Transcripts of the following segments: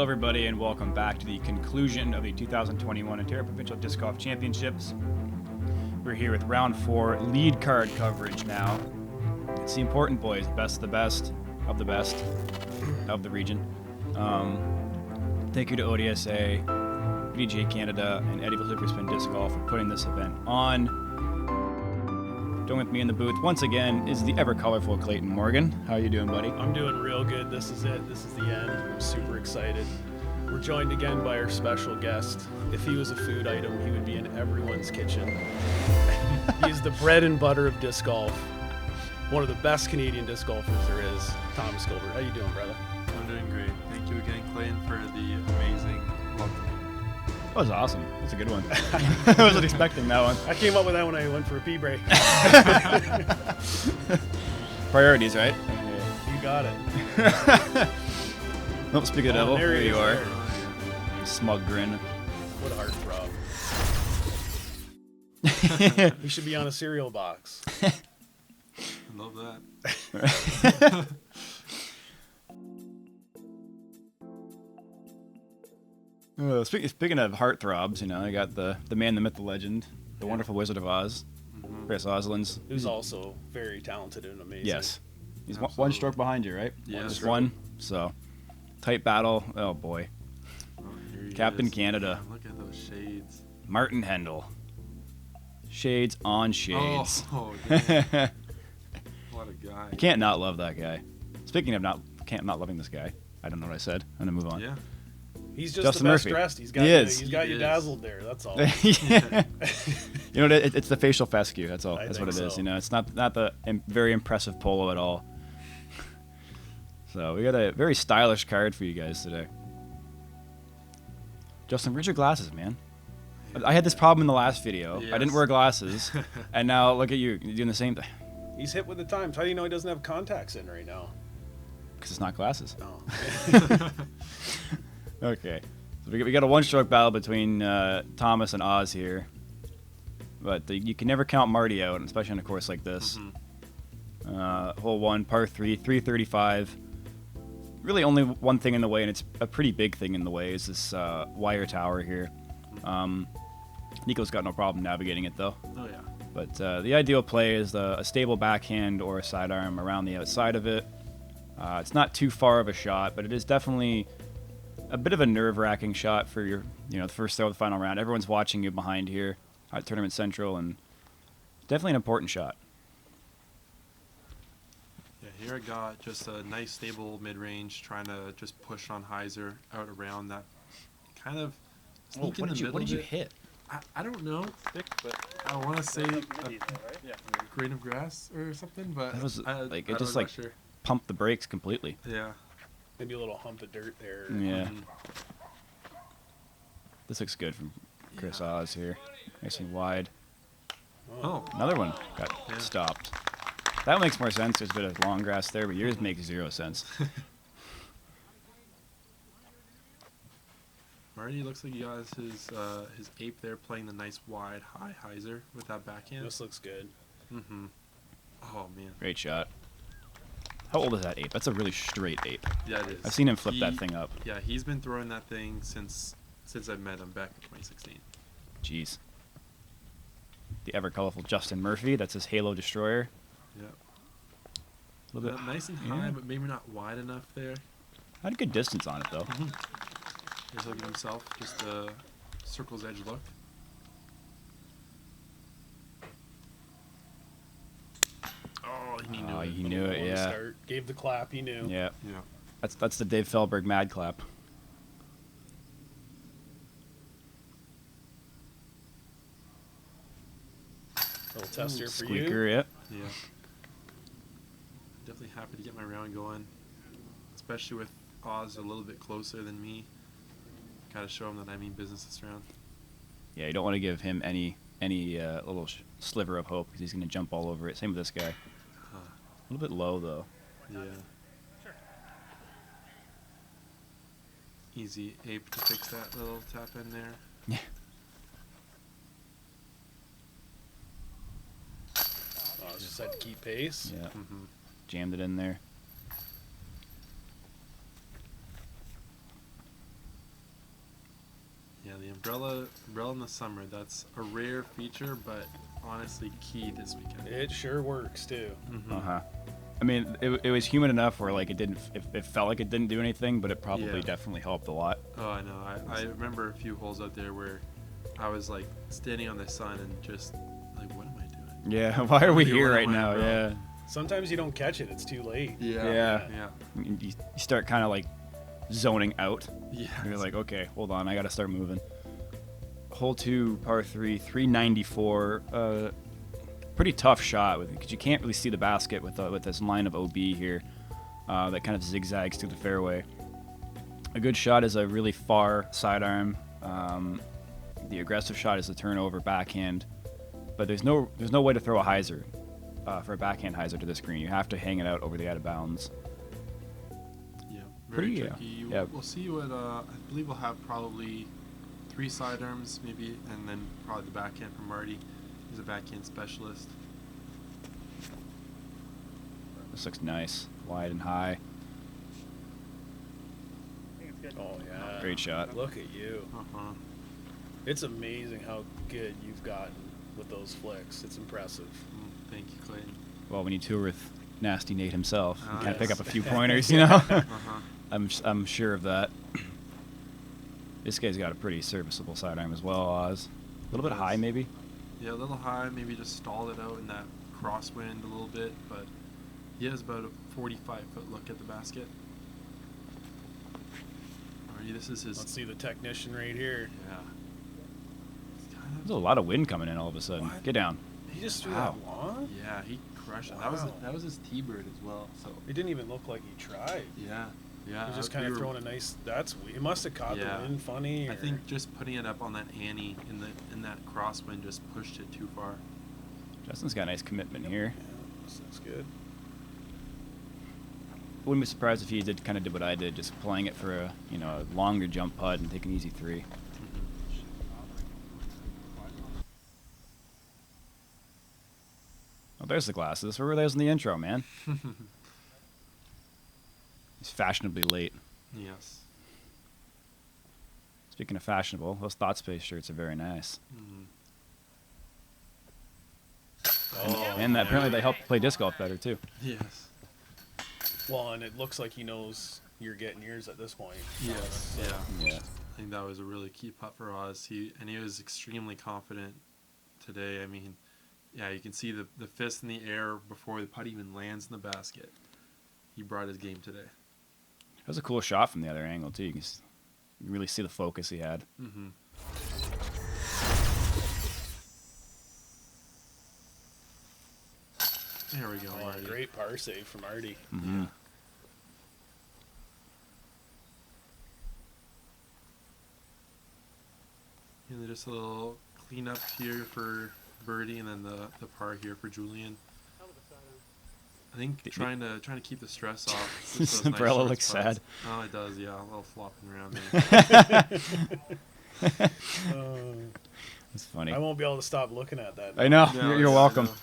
Hello everybody and welcome back to the conclusion of the 2021 Ontario Provincial Disc Golf Championships. We're here with round 4 lead card coverage now. It's the important boys, best of the best of the best of the region. Thank you to ODSA, VGA Canada, and Ettyville Super Spin Disc Golf for putting this event on. Joining with me in the booth once again is the ever colorful Clayton Morgan. How are you doing, buddy? I'm doing real good. This is it. This is the end. I'm super excited. We're joined again by our special guest. If he was a food item, he would be in everyone's kitchen. He's the bread and butter of disc golf. One of the best Canadian disc golfers there is, Thomas Gilbert. How you doing, brother? I'm doing great. Thank you again, Clayton, for the amazing welcome. That was awesome. That's a good one. I wasn't expecting that one. I came up with that when I went for a pee break. Priorities, right? You got it. Well, speak of the devil, there here you are. there. Smug grin. What a heartthrob. He should be on a cereal box. I love that. Speaking of heartthrobs, you know, I got the man, the myth, the legend, the wonderful Wizard of Oz, Chris Ozolins. Who's also very talented and amazing. Yes. He's one stroke behind you, right? Yeah. Just one. So, tight battle. Oh, boy. Oh, here he Captain is. Canada. Man, look at those shades. Martin Hendel. Shades on shades. Oh, damn. What a guy. You can't not love that guy. Speaking of not loving this guy, I don't know what I said. I'm going to move on. Yeah. He's just Justin the best Murphy. dressed. He's got He you, is. he's got He you is. dazzled there. That's all. Yeah. You know, it's the facial fescue. That's all. I That's what it think is. so. You know, it's not the very impressive polo at all. So we got a very stylish card for you guys today. Justin, where's your glasses, man? I had this problem in the last video. I didn't Yes. wear glasses, and now look at you. You're doing the same thing. He's hit with the times. How do you know he doesn't have contacts in right now? Because it's not glasses. No. Okay. So we got a one-stroke battle between Thomas and Oz here. But you can never count Marty out, especially on a course like this. Hole 1, par 3, 335. Really only one thing in the way, and it's a pretty big thing in the way, is this wire tower here. Nico's got no problem navigating it, though. Oh, yeah. But the ideal play is a stable backhand or a sidearm around the outside of it. It's not too far of a shot, but it is definitely a bit of a nerve-wracking shot for your, the first throw of the final round. Everyone's watching you behind here at Tournament Central, and definitely an important shot. Yeah, here I got just a nice, stable mid-range, trying to just push on hyzer out around that kind of sneak in the middle. What did you bit. hit? I don't know, Vic, but I want to say a grain of grass or something, but That was I'm just not sure. pumped the brakes completely. Yeah. Maybe a little hump of dirt there. Yeah. Mhm. This looks good from Chris Oz here. Nice and wide. Oh. Another one got Yeah. stopped. That makes more sense. There's a bit of long grass there, but yours makes 0 sense. Marty looks like he has his ape there playing the nice wide high hyzer with that backhand. This looks good. Mm-hmm. Oh man. Great shot. How old is that ape? That's a really straight ape. Yeah, it is. I've seen him flip that thing up. Yeah, he's been throwing that thing since I met him back in 2016. Jeez. The ever colorful Justin Murphy. That's his Halo Destroyer. Yeah. A little bit Nice and yeah. high, but maybe not wide enough there. Had a good distance on it though. He's looking at himself, just a circle's edge look. Oh, he knew it. He knew it. On the Yeah. start. Gave the clap. He knew. Yeah. Yeah. That's the Dave Felberg mad clap. Little tester for Squeaker. you. Yeah. Yeah. Definitely happy to get my round going, especially with Oz a little bit closer than me. Gotta show him that I mean business this round. Yeah. You don't want to give him any little sliver of hope because he's going to jump all over it. Same with this guy. A little bit low though. Yeah. Easy ape to fix that little tap in there. Yeah. Just had to keep pace. Yeah. Mm-hmm. Jammed it in there. Yeah, the umbrella in the summer. That's a rare feature, but honestly key this weekend. It sure works too. Uh-huh. I mean, it was humid enough where like it felt like it didn't do anything, but it probably definitely helped a lot. Oh, I know. I remember a few holes out there where I was like standing on the sun and just like, what am I doing? Yeah, why are we here What right am I, now? bro? Yeah. Sometimes you don't catch it; it's too late. Yeah. You start kind of like zoning out. Yeah. You're like, okay, hold on, I got to start moving. Hole 2, par 3, 394. Pretty tough shot because you can't really see the basket with this line of OB here that kind of zigzags through the fairway. A good shot is a really far sidearm. The aggressive shot is the turnover backhand, but there's no way to throw a hyzer for a backhand hyzer to this green. You have to hang it out over the out of bounds. Yeah, very Pretty, tricky. yeah. We'll see what I believe we'll have probably 3 sidearms maybe, and then probably the backhand from Marty. He's a backhand specialist. This looks nice, wide and high. Oh yeah. Great shot. Look at you. Uh-huh. It's amazing how good you've gotten with those flicks. It's impressive. Thank you, Clayton. Well, when you tour with Nasty Nate himself, you Oh, can't pick yes. up a few pointers, you know. Uh-huh. I'm sure of that. This guy's got a pretty serviceable sidearm as well, Oz. A little bit high, maybe. Yeah, a little high. Maybe just stalled it out in that crosswind a little bit, but he has about a 45-foot look at the basket. Alrighty, this is his. Let's see the technician right here. Yeah. It's kind There's a lot of wind coming in all of a sudden. What? Get down. He just threw Wow. that long. Yeah, he crushed it. Wow. That was his T-bird as well. So It didn't even look like he tried. yeah. He's just kind of throwing a nice. It must have caught Yeah. the wind funny. I or- think just putting it up on that Annie in that crosswind just pushed it too far. Justin's got a nice commitment here. Yeah, this looks good. Wouldn't be surprised if he kind of did what I did, just playing it for a longer jump putt and take an easy 3. Oh, there's the glasses. Where were those in the intro, man? He's fashionably late. Yes. Speaking of fashionable, those Thought Space shirts are very nice. Oh, And apparently they help play disc golf better, too. Yes. Well, and it looks like he knows you're getting yours at this point. Yes. Yeah. Yeah. I think that was a really key putt for Oz. He was extremely confident today. I mean, yeah, you can see the fist in the air before the putt even lands in the basket. He brought his game today. That was a cool shot from the other angle, too. You can really see the focus he had. Mm-hmm. There we go, Oh, Marty. great par save from Artie. Mm-hmm. And just a little cleanup here for Birdie, and then the par here for Julian. I think trying to keep the stress off. This just those umbrella short looks putts. sad. Oh, it does. Yeah, a little flopping around there. That's funny. I won't be able to stop looking at that. I know. No, You're yeah, welcome. I know.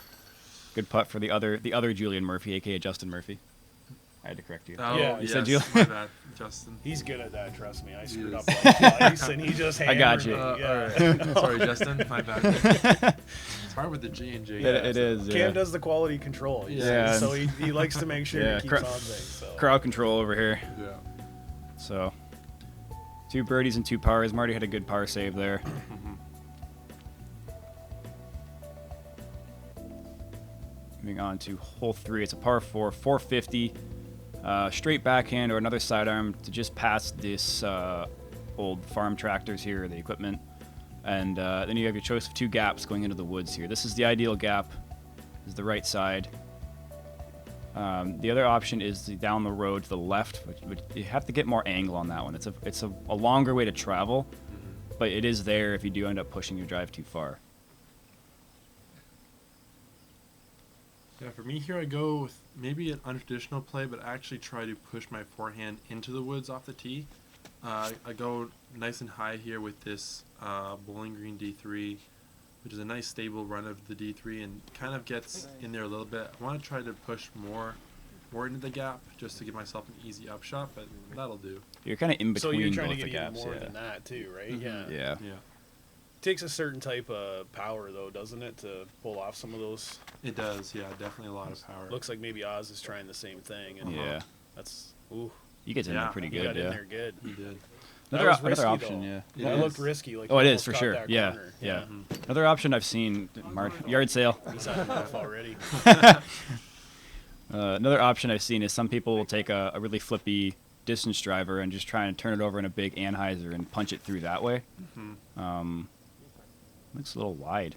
Good putt for the other Julian Murphy, aka Justin Murphy. I had to correct you. Oh, Yeah. You yes, said Julian. my bad, Justin. He's good at that, trust me. I screwed is. up like twice, and he just I got hammered you. me. Yeah. All right. Sorry, Justin. My bad. It's hard with the J&J. It is. Cam Yeah. does the quality control. you see, Yeah. So he likes to make sure Yeah, he keeps on things. So. Crowd control over here. Yeah. So, 2 birdies and 2 pars. Marty had a good par save there. Moving on to hole 3. It's a par 4, 450. Straight backhand or another sidearm to just past this old farm tractors here, the equipment. And then you have your choice of 2 gaps going into the woods here. This is the ideal gap. This is the right side. The other option is down the road to the left, which you have to get more angle on that one. It's a longer way to travel, but it is there if you do end up pushing your drive too far. Yeah, for me here, I go with maybe an untraditional play, but I actually try to push my forehand into the woods off the tee. I go nice and high here with this Bowling Green D3, which is a nice stable run of the D3 and kind of gets in there a little bit. I want to try to push more more into the gap just to give myself an easy upshot, but that'll do. You're kind of in So between you're trying to both get the even gaps. more Yeah. than that too, right? Mhm. Yeah. Yeah. Yeah, Takes a certain type of power though, doesn't it, to pull off some of those? it does. Yeah, definitely a lot of power. Looks like maybe Oz is trying the same thing. And Yeah. that's ooh, You get in there Yeah. pretty he good. got in Yeah. there good. He did. That Another, was another risky, option. though. Yeah. It That is. looked risky. Like Oh, he it is almost for got sure. that Yeah. corner. Yeah. Mhm. Another option I've seen. Yard sale. He's had enough already. Another option I've seen is some people will take a really flippy distance driver and just try and turn it over in a big Anheuser and punch it through that way. Mhm. Looks a little wide.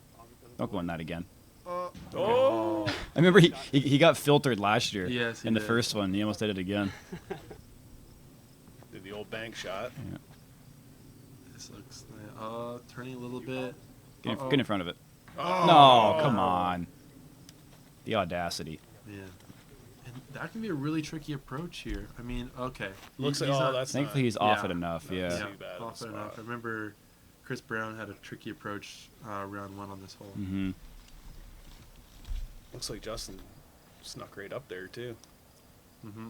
Don't go on that again. Oh, I remember he got filtered last year. Yes, he in the did. first one. He almost did it again. did the old bank shot. This looks turning a little bit. Get in front of it. Oh. No, come on. The audacity. Yeah. And that can be a really tricky approach here. I mean, okay. Looks He's like not- that's Thankfully, not, he's off yeah. it enough. Not Yeah. too bad of a off it enough. spot. I remember Chris Brown had a tricky approach round one on this hole. Mm-hmm. Looks like Justin snuck right up there too. Mm-hmm.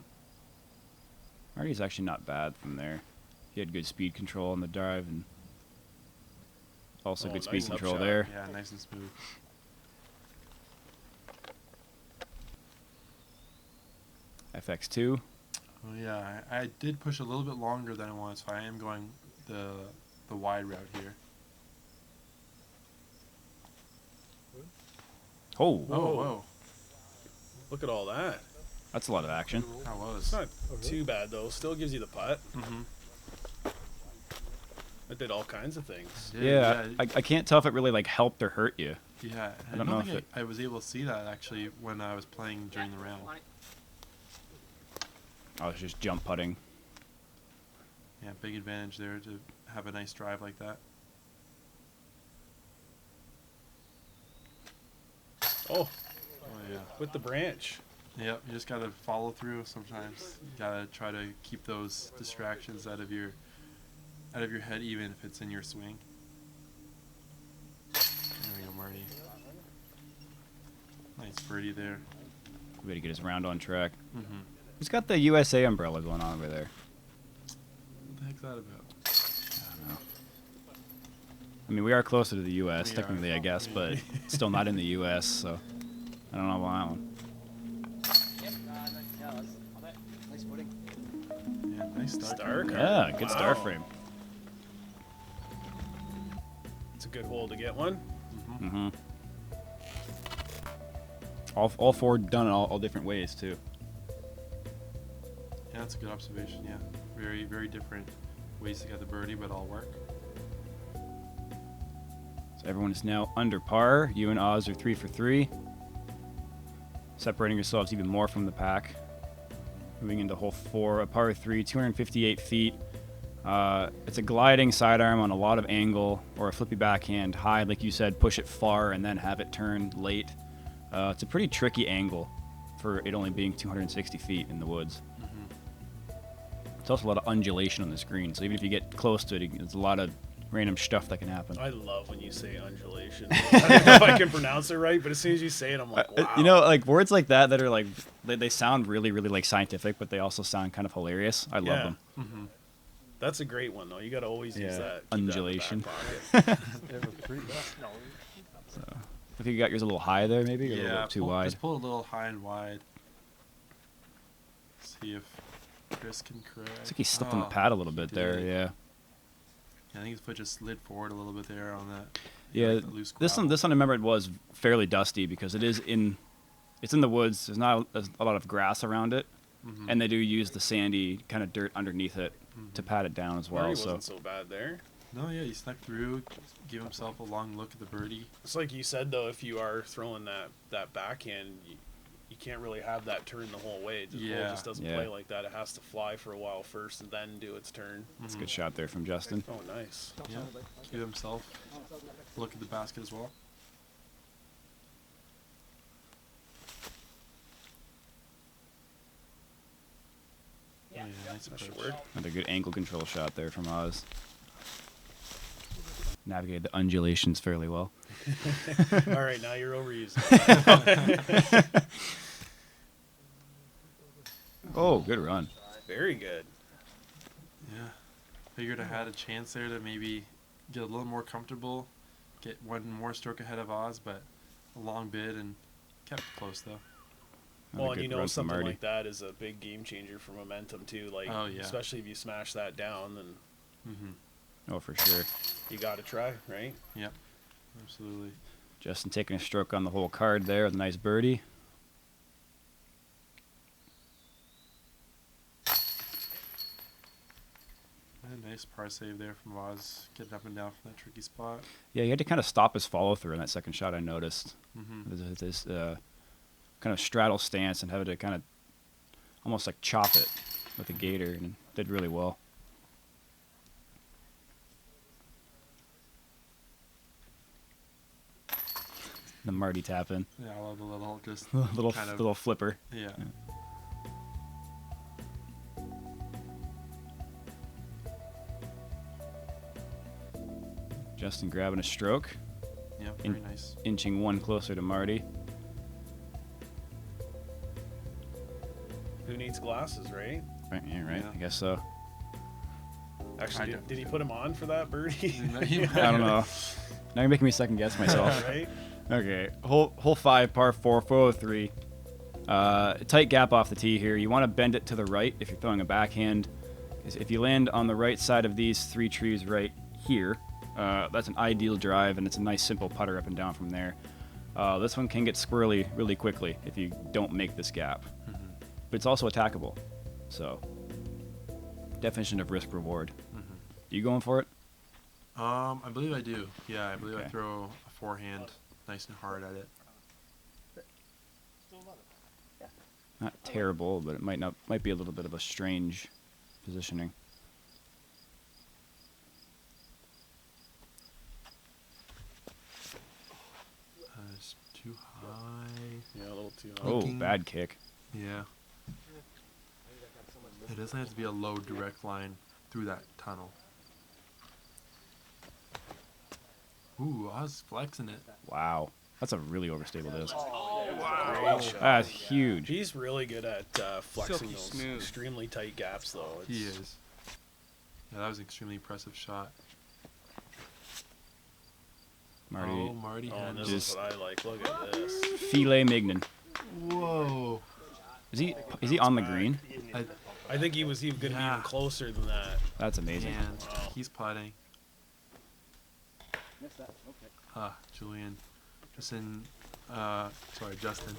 Marty's actually not bad from there. He had good speed control on the drive and also Oh, good speed nice control upshot. there. Yeah, nice and smooth. FX2. Oh yeah, I did push a little bit longer than I wanted, so I am going the wide route here. Oh, Oh, whoa. Look at all that. that's a lot of action. That It's was. not too bad though. Still gives you the putt. Mm-hmm. It did all kinds of things. Yeah, I can't tell if it really like helped or hurt you. Yeah, I don't know if think I was able to see that actually when I was playing during the round. I was just jump putting. Yeah, big advantage there to have a nice drive like that. Oh, Oh yeah. with the branch. Yep, you just gotta follow through sometimes. You gotta try to keep those distractions out of your head, even if it's in your swing. There we go, Marty. Nice birdie there. Way to get his round on track. Mm-hmm. He's got the USA umbrella going on over there. What the heck's that about? I don't know. I mean, we are closer to the US We are. technically, I guess, but still not in the US, so I don't know about that one. Yeah, nice start. Star card. Yeah, good star Wow. frame. It's a good hole to get one. Mm-hmm. Mm-hmm. All four done in all different ways too. Yeah, that's a good observation. Yeah, very, very different ways to get the birdie, but all work. So everyone is now under par. You and Oz are 3 for 3. Separating yourselves even more from the pack. Moving into hole 4, a par 3, 258 feet. It's a gliding sidearm on a lot of angle, or a flippy backhand high, like you said, push it far and then have it turn late. It's a pretty tricky angle for it only being 260 feet in the woods. It's also a lot of undulation on the screen, so even if you get close to it, there's a lot of random stuff that can happen. I love when you say undulation. I don't know if I can pronounce it right, but as soon as you say it, I'm like, wow. You know, like words like that are like they sound really, really like scientific, but they also sound kind of hilarious. I love Yeah. them. Mm-hmm. That's a great one though. You got to always use Yeah. that. Keep Undulation. That in the back pocket. I think you got yours a little high there, maybe, or a Yeah, little too wide. Just pull it a little high and wide. See if Chris can correct. Looks like he slipped on the Oh, pad a little bit there. did. Yeah. I think his foot just slid forward a little bit there on that. Yeah. like the loose This one, gravel. I remember it was fairly dusty because it's in the woods. There's not a lot of grass around it, Mhm. and they do use the sandy kind of dirt underneath it to Mhm. pad it down as well. Murray So wasn't so bad there. No, yeah, he snuck through, give himself a long look at the birdie. It's like you said though, if you are throwing that backhand, you can't really have that turn the whole way. The Yeah. ball just doesn't Yeah. play like that. It has to fly for a while first and then do its turn. it's a good shot there from Justin. Oh, nice. Yeah, give himself a look at the basket as well. Yeah, nice That should approach. work. Another good ankle control shot there from Oz. Navigated the undulations fairly well. All right, now you're overusing. Oh, good run. Very good. Yeah. Figured I had a chance there to maybe get a little more comfortable, get one more stroke ahead of Oz, but a long bid and kept it close though. Another Well, and good you know run from something Marty. like that is a big game changer for momentum too. Like, Oh, yeah. especially if you smash that down, then Oh, for sure. you got to try, right? Yep. Absolutely. Justin taking a stroke on the whole card there with a nice birdie. A nice par save there from Oz, getting up and down from that tricky spot. Yeah, he had to kind of stop his follow through in that second shot. I noticed Mm-hmm. this kind of straddle stance and having to kind of almost like chop it with the gator, and did really well. The Marty tap in, Yeah, I love the little just little kind of little flipper. yeah. Justin grabbing a stroke, Yep, In- very nice. inching one closer to Marty. Who needs glasses, right? Right, yeah, right. Yeah. I guess so. Actually, I did he put him on for that birdie? I don't know. Now you're making me second guess myself. Right? Okay, hole 5, par 4, 403. Tight gap off the tee here. You want to bend it to the right if you're throwing a backhand. 'Cause if you land on the right side of these 3 trees right here, that's an ideal drive, and it's a nice simple putter up and down from there. This one can get squirrely really quickly if you don't make this gap. But it's also attackable. So, definition of risk reward. You going for it? I believe I do. Yeah, I believe I Okay. throw a forehand nice and hard at it. Not terrible, but it might be a little bit of a strange positioning. It's too high. Yeah, a little too high. Oh, Looking- bad kick. Yeah. It doesn't have to be a low direct line through that tunnel. Ooh, I was flexing it. Wow. That's a really overstable disc. Great shot. That's huge. He's really good at flexing Silky those smooth. extremely tight gaps, though. It's, He is. Yeah, that was an extremely impressive shot. Marty. Oh, Marty Oh, and Hendel. this Just- is what I like. Look at this. Filet mignon. Whoa. Is he on the green? I think he was even going to be Yeah. even closer than that. That's amazing. And Wow. he's putting. Julian. Justin. Justin.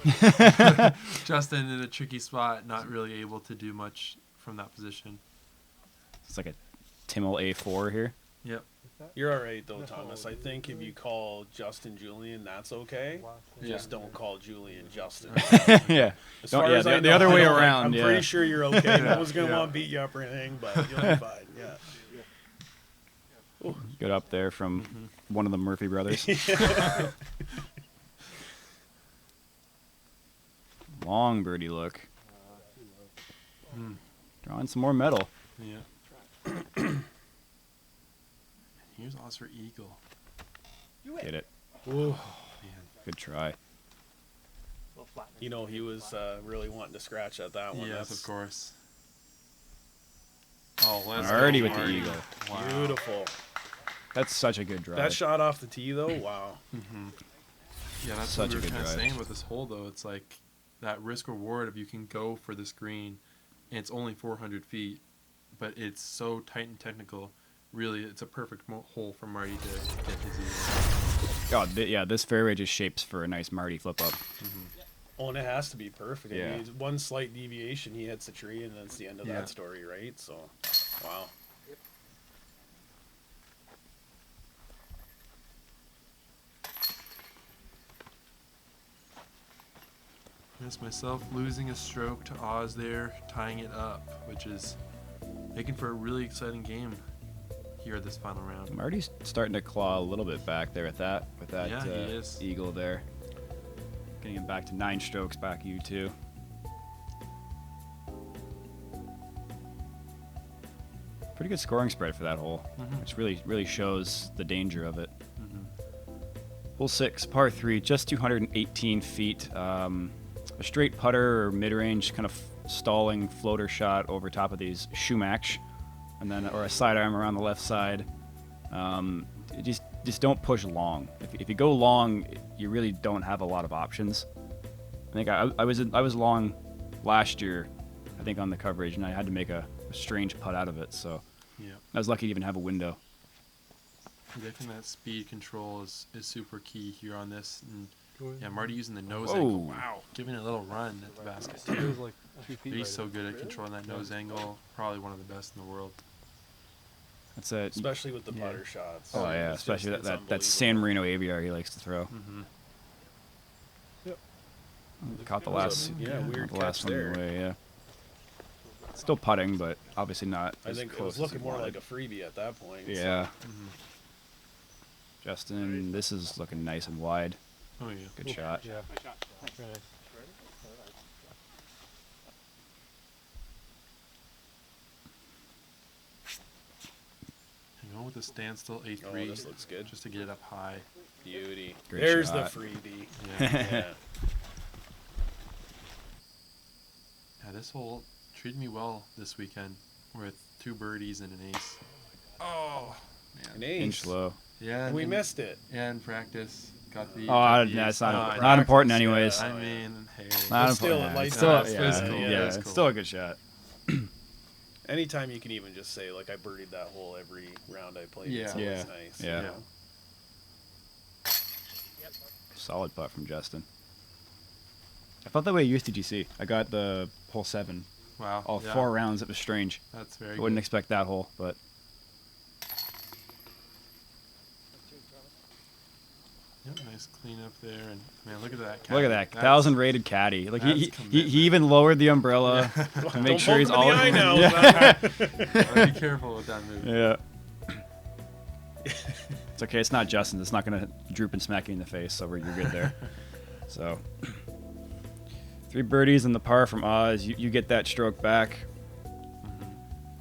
Justin in a tricky spot, not really able to do much from that position. It's like a Timmel A4 here. Yep. You're all right, though, Thomas. I think if you call Justin Julian, that's okay. Just don't call Julian Justin. Yeah. As Don't- far yeah, as I the know, other way I don't- around, I'm yeah. pretty sure you're okay. No one's going to Yeah. want to beat you up or anything, but you'll be fine. Yeah. Good up there from one of the Murphy brothers. Long birdie look. Drawing some more metal. Yeah. Here's odds for eagle. Get it. Ooh. Man. Good try. You know, he was really wanting to scratch at that one. Yes, That's of course. Oh, let's Already go, with the Marty. eagle. Wow. beautiful. That's such a good drive. That shot off the tee, though, wow. Yeah, that's Such what a we were good kind of drive. saying with this hole, though. It's like that risk reward if you can go for this green, and it's only 400 feet, but it's so tight and technical. Really, it's a perfect hole for Marty to get his eagle. God, yeah, this fairway just shapes for a nice Marty flip up. Oh, and it has to be perfect. Yeah. I mean, one slight deviation, he hits the tree, and that's the end of Yeah. that story, right? So, wow. Just myself losing a stroke to Oz there, tying it up, which is making for a really exciting game here this final round. Marty's starting to claw a little bit back there with that Yeah, he is. eagle there. Getting him back to 9 strokes back you too. Pretty good scoring spread for that hole, which really shows the danger of it. Hole 6, par 3, just 218 feet. A straight putter or mid-range kind of stalling floater shot over top of these shumach, and then or a sidearm around the left side. Just don't push long. If you go long, you really don't have a lot of options. I think I was long last year, I think on the coverage, and I had to make a strange putt out of it. So Yeah. I was lucky to even have a window. I think that speed control is super key here on this. And yeah, Marty using the nose Whoa. angle. Wow, giving it a little run at the basket It too. was like 2 feet. He's so good at controlling that nose angle. Probably one of the best in the world. That's a Especially with the Yeah. putter shots. oh yeah, It's especially just- that it's San unbelievable. Marino AVR he likes to throw. Mm-hmm. Caught the That was last a- yeah, caught weird the last catch one there. away. Yeah, still putting, but obviously not. I as think it close was as looking he more wanted. like a freebie at that point. Yeah. Mm-hmm. Justin, this is looking nice and wide. Oh yeah. Good shot. Yeah. Very nice. Hang on with the standstill Oh, A3 this looks good. just to get it up high. Beauty. Great There's shot. the freebie. Yeah. Yeah. Yeah, this hole treated me well this weekend with 2 birdies and an ace. Oh An man. ace. Inch low. Yeah. We and- missed it. Yeah, in practice. Got the. Oh, got the no, ace. it's not, Oh, not important practice, anyways. yeah. I mean, hey. Not But still, important. it lights Still, up. yeah, It's yeah, cool. yeah, It's it's cool. still a good shot. Anytime you can even just say, like, I birdied that hole every round I played. It's Yeah. always Yeah. nice. Yeah. Yeah. Solid putt from Justin. I felt that way at Youth DGC. I got the hole 7. Wow. All yeah. 4 rounds. It was strange. That's very I wouldn't good. expect that hole, but Yep, nice clean up there, and man, look at that. look at that That's- 1,000 rated caddy. Like that's he commitment. even lowered the umbrella to make Don't sure poke he's him in all. the eye now. yeah. Gotta be careful with that move. Yeah. It's okay. It's not Justin. It's not gonna droop and smack you in the face. So you're good there. So 3 birdies and the par from Oz. You get that stroke back.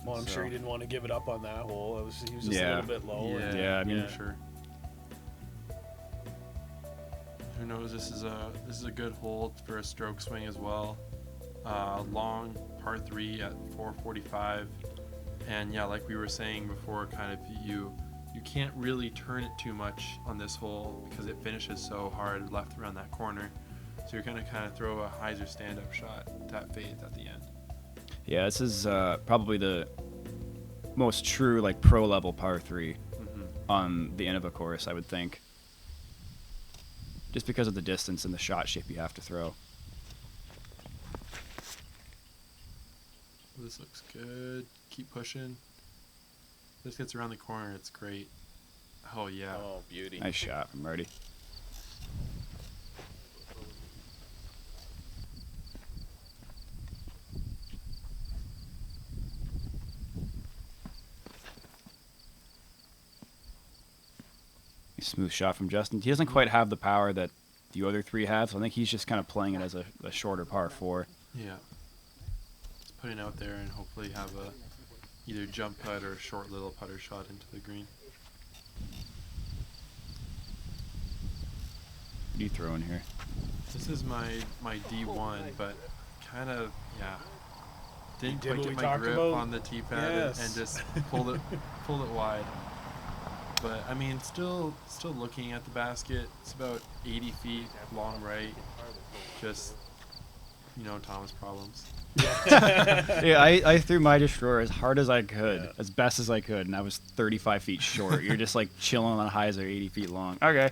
Well, I'm So- sure he didn't want to give it up on that hole. He was just Yeah. a little bit low. and- Yeah, I mean- for sure. Who knows? This is a good hole for a stroke swing as well. Long par 3 at 445, and yeah, like we were saying before, kind of you can't really turn it too much on this hole because it finishes so hard left around that corner. So you're gonna kind of throw a hyzer stand-up shot that fades at the end. Yeah, this is probably the most true like pro level par 3 on the end of a course, I would think. Just because of the distance and the shot shape you have to throw. This looks good. Keep pushing. This gets around the corner. It's great. Oh yeah. Oh, beauty. Nice shot from Marty. Smooth shot from Justin. He doesn't quite have the power that the other 3 have, so I think he's just kind of playing it as a shorter par 4. Yeah. Just put it out there and hopefully have a either jump putt or a short little putter shot into the green. What are you throwing here? This is my D1, but kind of didn't did quite what get we my talked grip about? on the tee pad Yes. and just pulled it wide. But I mean, still looking at the basket. It's about 80 feet long right. Just Thomas problems. Yeah, I threw my destroyer as hard as I could, Yeah. as best as I could, and I was 35 feet short. You're just like chilling on highs that are 80 feet long. Okay.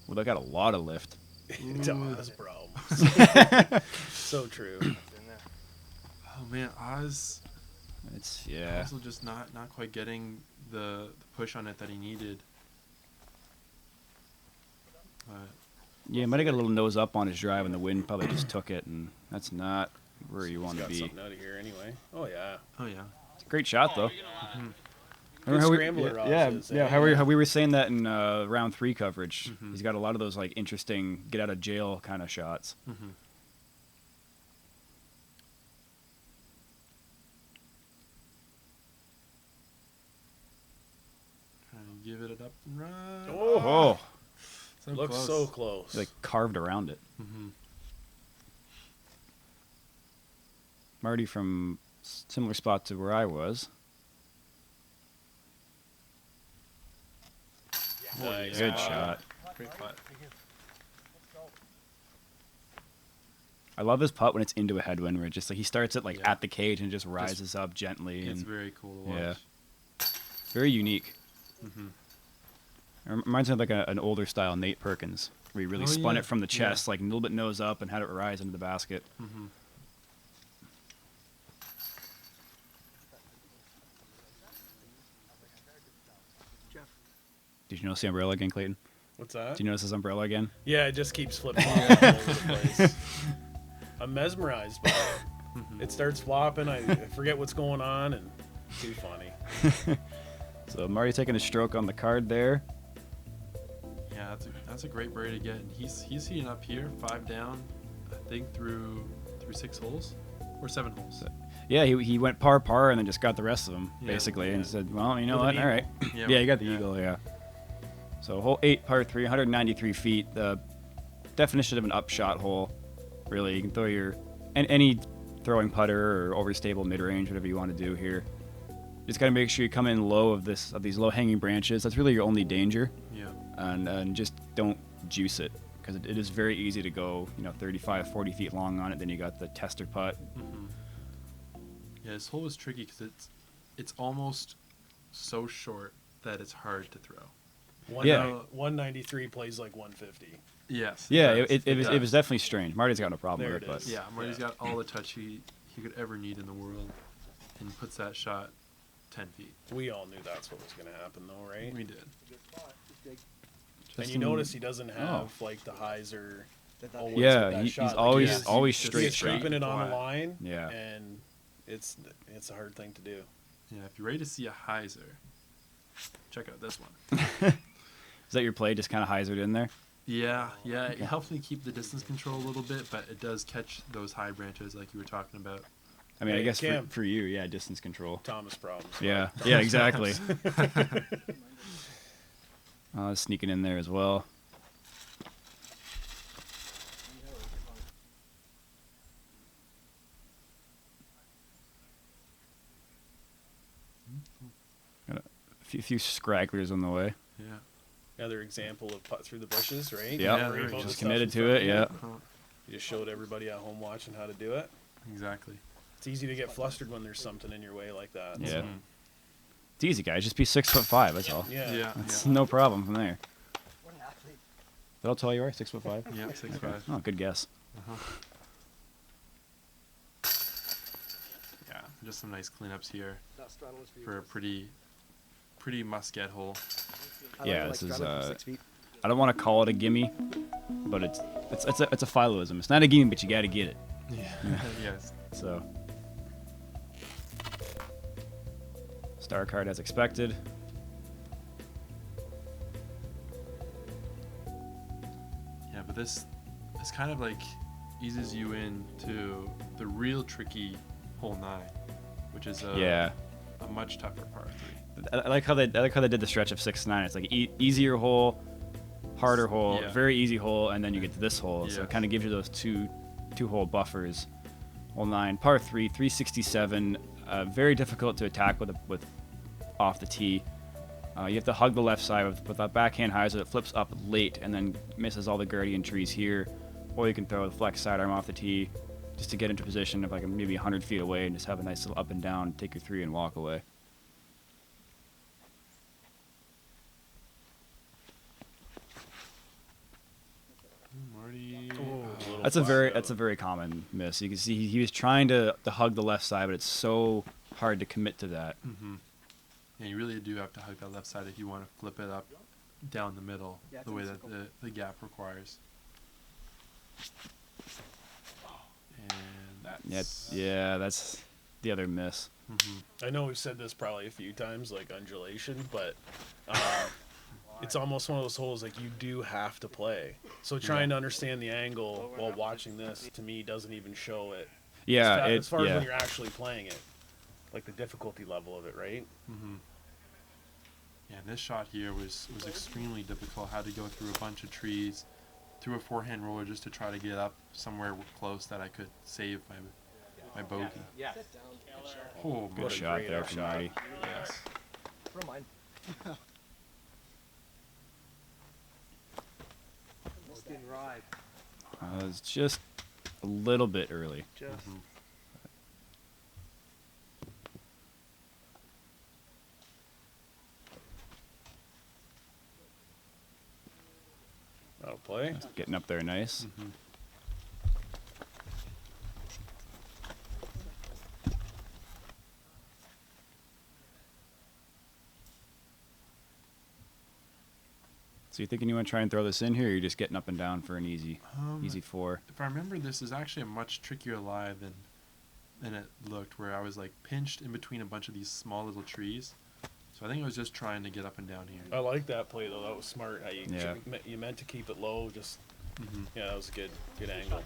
Well, they got a lot of lift. Thomas problems. So true. Oh man, Oz It's yeah. also just not quite getting the push on it that he needed. But Yeah, might have got a little nose up on his drive, and the wind probably just took it, and that's not where you want to Got be. something out of here anyway. Oh yeah. oh yeah. It's a great shot though. Good how we- scrambler Oz yeah, is, yeah. eh? How we were saying that in round 3 coverage. He's got a lot of those like interesting get out of jail kind of shots. Mm-hmm. Trying to give it up and run. Oh, So Looks close. so close. like carved around it. Mm-hmm. Marty from similar spot to where I was. Nice. Good shot. Great putt. I love his putt when it's into a headwind, where it just like he starts it like Yeah. at the cage and just rises up gently. It's And very cool to watch. yeah. Very unique. Mm-hmm. It reminds me of like an older style Nate Perkins, where he really spun yeah. it from the Yeah. chest, like a little bit nose up, and had it rise into the basket. Mm-hmm. Did you notice the umbrella again, Clayton? What's that? Did you notice his umbrella again? Yeah, it just keeps flipping all over the place. I'm mesmerized by it. It starts flopping. I forget what's going on, and too funny. So Marty taking a stroke on the card there. Yeah, that's a great birdie to get. And he's heating up here, 5 down, I think through 6 holes or 7 holes. Yeah, he went par and then just got the rest of them, Yeah. basically, and said, well, you know With what, an all right. eagle. Yeah, you got the eagle, yeah. So hole 8, par 3, 193 feet. The definition of an upshot hole, really. You can throw any throwing putter or overstable mid-range, whatever you want to do here. Just got to make sure you come in low of these low-hanging branches. That's really your only danger. Yeah. And just don't juice it, because it is very easy to go 35, 40 feet long on it. Then you got the tester putt. Mm-hmm. Yeah, this hole is tricky because it's almost so short that it's hard to throw. Yeah. 193 plays like 150. Yes. Yeah, does. it does. was definitely strange. Marty's got no problem There with it, it but is. Yeah, Marty's Yeah. got all the touch he could ever need in the world, and puts that shot 10 feet. We all knew that's what was going to happen, though, right? We did. And just you in- notice he doesn't have like the highs or always with Yeah, that he's shot. Like, always he is- always just straight He is shot. keeping it on the Flat. line. Yeah. And it's a hard thing to do. Yeah, if you're ready to see a hyzer, check out this one. Is that your play? Just kind of hyzered in there. Yeah, it helps me keep the distance control a little bit, but it does catch those high branches like you were talking about. I mean, I Hey, guess Cam. for you, yeah, distance control. Thomas problems. Yeah, yeah, exactly. Sneaking in there as well. Got a few scragglers on the way. Yeah. Another example of putt through the bushes, right? Yeah, Yeah, Worry there about you the just stuff committed in to front it. of you. Yeah. You just showed everybody at home watching how to do it. Exactly. It's easy to get flustered when there's something in your way like that. Yeah. So, It's easy, guys. Just be 6'5". That's all. yeah. Yeah. That's no problem from there. That'll tell you are 6'5". Yeah. 6'5". Oh, good guess. Yeah, just some nice cleanups here for a pretty must-get hole. Yeah, this is. I don't want to call it a gimme, but it's a philoism. It's not a gimme, but you got to get it. Yeah. Yes. So, star card as expected. Yeah, but this kind of like eases you into the real tricky hole 9, which is Yeah, a much tougher par 3. I like how they did the stretch of 6 to 9. It's like easier hole, harder hole, Yeah. very easy hole, and then you get to this hole. So Yeah. it kind of gives you those two hole buffers. Hole 9, par 3, 367. Very difficult to attack with off the tee. You have to hug the left side with that backhand hyzer that flips up late and then misses all the guardian trees here. Or you can throw the flex sidearm off the tee just to get into position of like maybe 100 feet away and just have a nice little up and down, take your 3 and walk away. Marty. Little That's a flat, very common miss. You can see he was trying to hug the left side, but it's so hard to commit to that. Mm-hmm. Yeah, you really do have to hug that left side if you want to flip it up down the middle the way that the gap requires. And that's That's the other miss. I know we've said this probably a few times, like undulation, but it's almost one of those holes like you do have to play. So trying to understand the angle while watching this, to me, doesn't even show it. Yeah, as far as when you're actually playing it, like the difficulty level of it, right? Yeah, and this shot here was extremely difficult. Had to go through a bunch of trees, through a forehand roller just to try to get up somewhere close that I could save my bogey. Yeah. Oh, Good my. shot great there off from shot. Marty. Yes. From mine. Didn't ride. It was just a little bit early. Just. That'll play. Getting up there nice. So you thinking you want to try and throw this in here, or you're just getting up and down for an easy easy 4? If I remember, this is actually a much trickier lie than it looked, where I was like pinched in between a bunch of these small little trees. So I think I was just trying to get up and down here. I like that play though. That was smart. How you Yeah. you meant to keep it low. Just Mm-hmm. yeah, that was a good angle.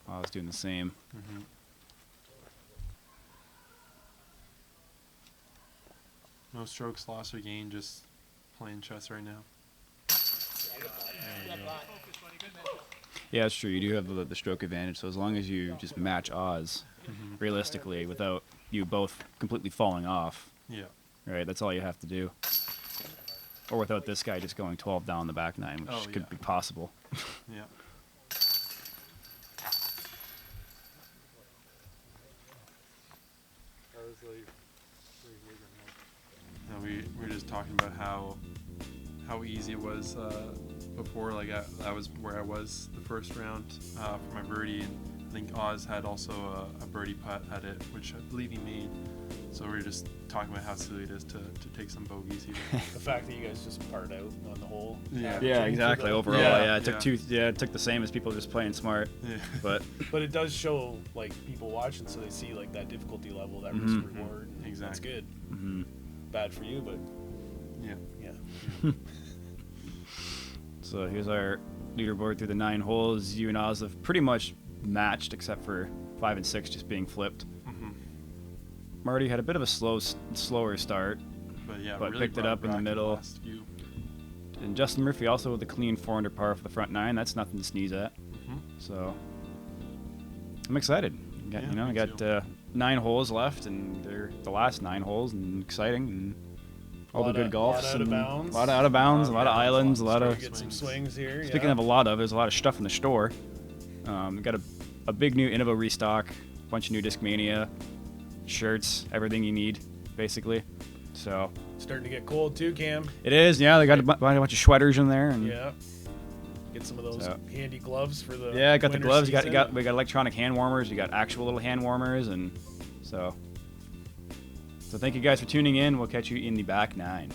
I was doing the same. Mm-hmm. No strokes lost or gained, just playing chess right now. Yeah, it's true. You do have the stroke advantage. So as long as you just match Oz, realistically, without you both completely falling off, Yeah. right? That's all you have to do. Or without this guy just going 12 down the back 9, which Oh, could yeah. be possible. Yeah. That was like pretty weird. No, we were just talking about how easy it was before. Like I was where I was the first round for my birdie, and I think Oz had also a birdie putt at it, which I believe he made. So we were just talking about how silly it is to take some bogeys here. The fact that you guys just parred out on the hole. Yeah. Yeah, exactly. Overall, Yeah, yeah, it took yeah. it took the same as people just playing smart. Yeah. But But it does show like people watching, so they see like that difficulty level, that risk reward. And That's Exactly. good. mhm. Bad for you, but Yeah. yeah. So here's our leaderboard through the 9 holes. You and Oz have pretty much matched, except for 5 and 6 just being flipped. Mm-hmm. Marty had a bit of a slower start, But yeah, But really picked it brought up in the back middle. last few. and Justin Murphy also with a clean 4 under par for the front 9. That's nothing to sneeze at. Mm-hmm. So I'm excited. Yeah, I me got too. 9 holes left, and they're the last 9 holes, and exciting, and all the Lot good of- golfs, lot out of and bounds. a lot of out of bounds, a lot of Yeah, islands, a lot Starting of. to get some swings here. Speaking yeah. of a lot of, there's a lot of stuff in the store. We got a big new Ettyville restock, bunch of new Discmania shirts, everything you need, basically. So Starting to get cold too, Cam. it is, yeah. They got a bunch of sweaters in there, and Yeah. Get some of those So- handy gloves for the yeah, got the winter gloves. season. We got electronic hand warmers. You got actual little hand warmers, and so thank you guys for tuning in. We'll catch you in the back 9.